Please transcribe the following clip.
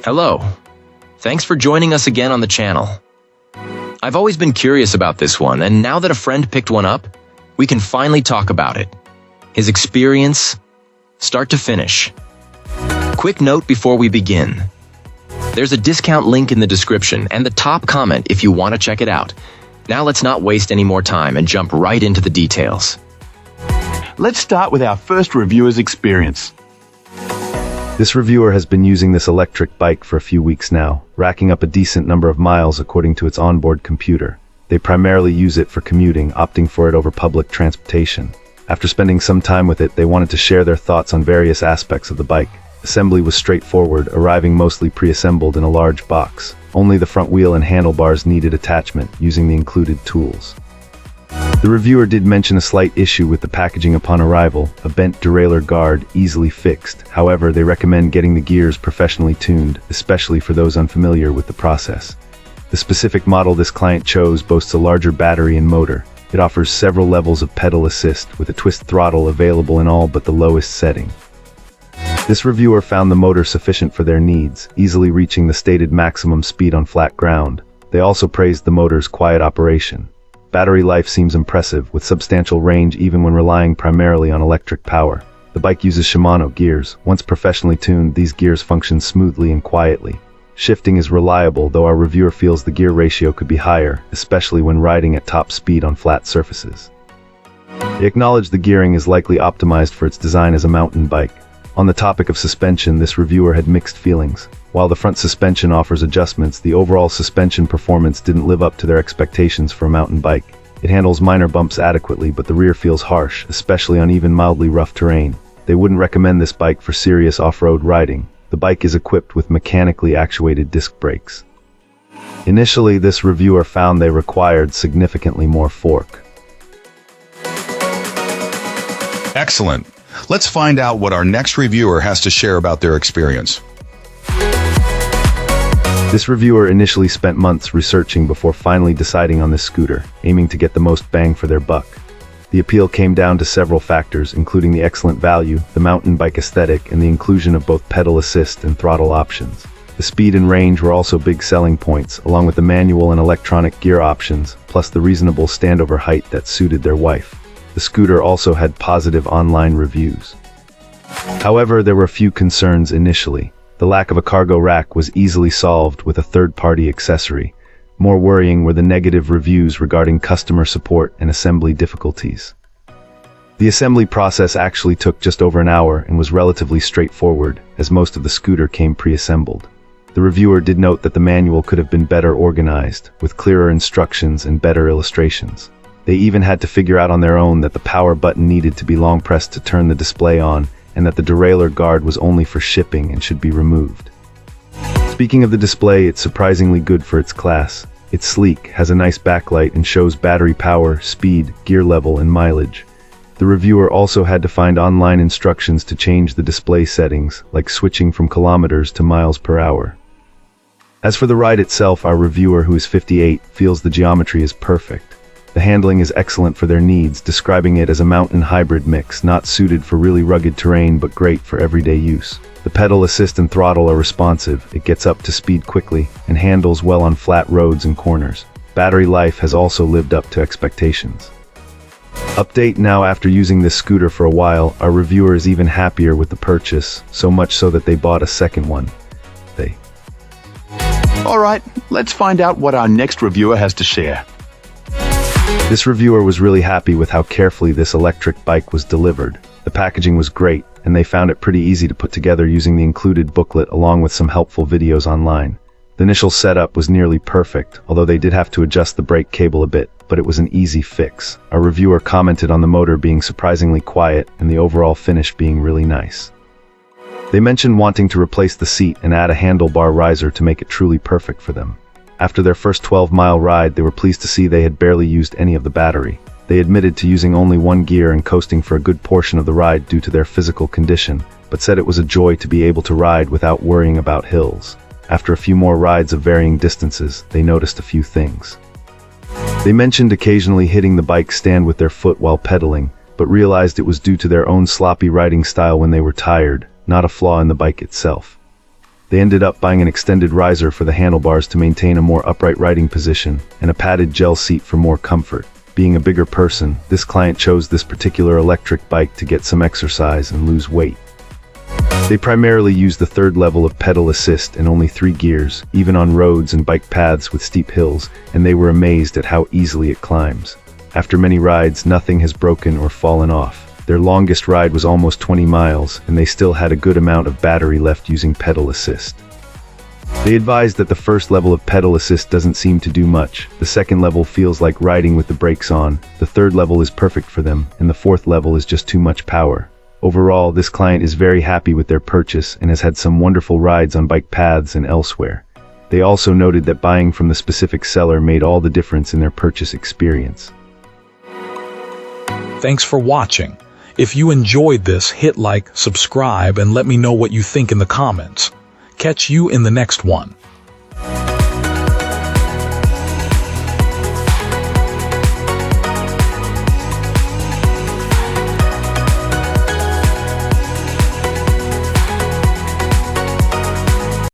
Hello. Thanks for joining us again on the channel. I've always been curious about this one, and now that a friend picked one up, we can finally talk about it. His experience, start to finish. Quick note before we begin. There's a discount link in the description and the top comment if you want to check it out. Now let's not waste any more time and jump right into the details. Let's start with our first reviewer's experience. This reviewer has been using this electric bike for a few weeks now, racking up a decent number of miles according to its onboard computer. They primarily use it for commuting, opting for it over public transportation. After spending some time with it, they wanted to share their thoughts on various aspects of the bike. Assembly was straightforward, arriving mostly pre-assembled in a large box. Only the front wheel and handlebars needed attachment, using the included tools. The reviewer did mention a slight issue with the packaging upon arrival, a bent derailleur guard easily fixed. However, they recommend getting the gears professionally tuned, especially for those unfamiliar with the process. The specific model this client chose boasts a larger battery and motor. It offers several levels of pedal assist, with a twist throttle available in all but the lowest setting. This reviewer found the motor sufficient for their needs, easily reaching the stated maximum speed on flat ground. They also praised the motor's quiet operation. Battery life seems impressive, with substantial range even when relying primarily on electric power. The bike uses Shimano gears. Once professionally tuned, these gears function smoothly and quietly. Shifting is reliable, though our reviewer feels the gear ratio could be higher, especially when riding at top speed on flat surfaces. They acknowledge the gearing is likely optimized for its design as a mountain bike. On the topic of suspension, this reviewer had mixed feelings. While the front suspension offers adjustments, the overall suspension performance didn't live up to their expectations for a mountain bike. It handles minor bumps adequately, but the rear feels harsh, especially on even mildly rough terrain. They wouldn't recommend this bike for serious off-road riding. The bike is equipped with mechanically actuated disc brakes. Initially, this reviewer found they required significantly more fork. Excellent. Let's find out what our next reviewer has to share about their experience. This reviewer initially spent months researching before finally deciding on this scooter, aiming to get the most bang for their buck. The appeal came down to several factors, including the excellent value, the mountain bike aesthetic, and the inclusion of both pedal assist and throttle options. The speed and range were also big selling points, along with the manual and electronic gear options, plus the reasonable standover height that suited their wife. The scooter also had positive online reviews. However, there were a few concerns initially. The lack of a cargo rack was easily solved with a third-party accessory. More worrying were the negative reviews regarding customer support and assembly difficulties. The assembly process actually took just over an hour and was relatively straightforward, as most of the scooter came pre-assembled. The reviewer did note that the manual could have been better organized, with clearer instructions and better illustrations. They even had to figure out on their own that the power button needed to be long pressed to turn the display on, and that the derailleur guard was only for shipping and should be removed. Speaking of the display, it's surprisingly good for its class. It's sleek, has a nice backlight, and shows battery power, speed, gear level, and mileage. The reviewer also had to find online instructions to change the display settings, like switching from kilometers to miles per hour. As for the ride itself, our reviewer, who is 58, feels the geometry is perfect. The handling is excellent for their needs, describing it as a mountain hybrid mix, not suited for really rugged terrain but great for everyday use. The pedal assist and throttle are responsive, it gets up to speed quickly, and handles well on flat roads and corners. Battery life has also lived up to expectations. Update: now after using this scooter for a while, our reviewer is even happier with the purchase, so much so that they bought a second one. Alright, let's find out what our next reviewer has to share. This reviewer was really happy with how carefully this electric bike was delivered. The packaging was great, and they found it pretty easy to put together using the included booklet along with some helpful videos online. The initial setup was nearly perfect, although they did have to adjust the brake cable a bit, but it was an easy fix. Our reviewer commented on the motor being surprisingly quiet and the overall finish being really nice. They mentioned wanting to replace the seat and add a handlebar riser to make it truly perfect for them. After their first 12-mile ride, they were pleased to see they had barely used any of the battery. They admitted to using only one gear and coasting for a good portion of the ride due to their physical condition, but said it was a joy to be able to ride without worrying about hills. After a few more rides of varying distances, they noticed a few things. They mentioned occasionally hitting the bike stand with their foot while pedaling, but realized it was due to their own sloppy riding style when they were tired, not a flaw in the bike itself. They ended up buying an extended riser for the handlebars to maintain a more upright riding position, and a padded gel seat for more comfort. Being a bigger person, this client chose this particular electric bike to get some exercise and lose weight. They primarily use the third level of pedal assist and only 3 gears, even on roads and bike paths with steep hills, and they were amazed at how easily it climbs. After many rides, nothing has broken or fallen off. Their longest ride was almost 20 miles, and they still had a good amount of battery left using pedal assist. They advised that the first level of pedal assist doesn't seem to do much. The second level feels like riding with the brakes on. The third level is perfect for them, and the fourth level is just too much power. Overall, this client is very happy with their purchase and has had some wonderful rides on bike paths and elsewhere. They also noted that buying from the specific seller made all the difference in their purchase experience. Thanks for watching. If you enjoyed this, hit like, subscribe, and let me know what you think in the comments. Catch you in the next one.